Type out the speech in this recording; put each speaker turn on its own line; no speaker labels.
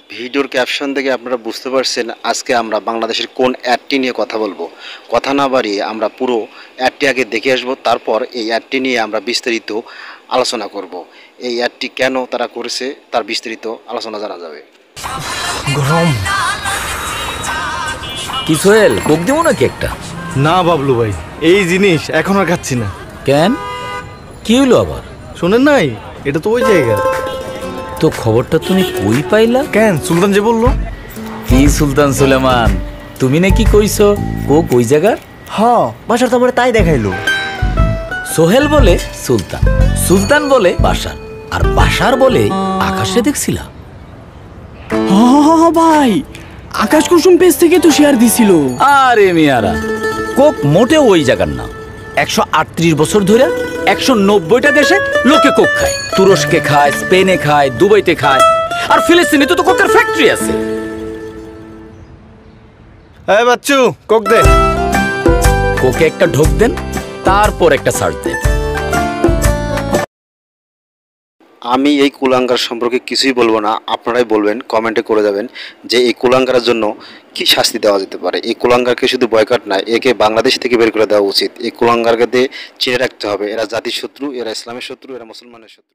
ভিডিওর ক্যাপশন থেকে আপনারা বুঝতে পারছেন আজকে আমরা বাংলাদেশের কোন অ্যাডটি নিয়ে কথা বলবো। কথা না বাড়িয়ে আমরা পুরো অ্যাডটি আগে দেখে আসবো, তারপর এই অ্যাডটি নিয়ে আমরা বিস্তারিত আলোচনা করব। এই অ্যাডটি কেন তারা করেছে তার বিস্তারিত আলোচনা জানা যাবে।
গরম
কি সোহেল, কোক দেবো নাকি একটা?
না বাবলু ভাই, এই জিনিস এখন আর খাচ্ছি না।
কেন, কি হলো আবার?
শোনেন নাই, এটা তো ওই জায়গা।
তো খবরটা তুমি কই পাইলা?
কেন, সুলতান যে বললো।
কি সুলতান সুলেমান, তুমি নাকি কইছো কোক ওই জায়গার?
হ, বাসার তো আমার তাই দেখাইলো।
সোহেল বলে সুলতান, সুলতান বলে বাসার, আর বাসার বলে আকাশে দেখছিলা।
ভাই, আকাশ কুসুম পেজ থেকে তো শেয়ার দিছিল।
আরে মিয়ারা, কোক মোটেও ওই জায়গার না। 138 বছর ধরে 190টা দেশে লোকে কোক খায়। তুরস্কে খায়, স্পেনে খায়, দুবাইতে খায়, আর ফিলিস্তিনে তো কোকের ফ্যাক্টরি আছে।
এই বাচ্চু, কোক দে।
কোকে একটা ঢোক দেন, তারপর একটা সার্চ দেন।
আমি এই কুলাঙ্গার সম্পর্কে কিছুই বলবো না, আপনারাই বলবেন, কমেন্টে করে যাবেন যে এই কুলাঙ্গারের জন্য কি শাস্তি দেওয়া যেতে পারে। এই কুলাঙ্গারকে শুধু বয়কট নয়, একে বাংলাদেশ থেকে বের করে দেওয়া উচিত। এই কুলাঙ্গারকে দিয়ে চিনে রাখতে হবে, এরা জাতির শত্রু, এরা ইসলামের শত্রু, এরা মুসলমানের শত্রু।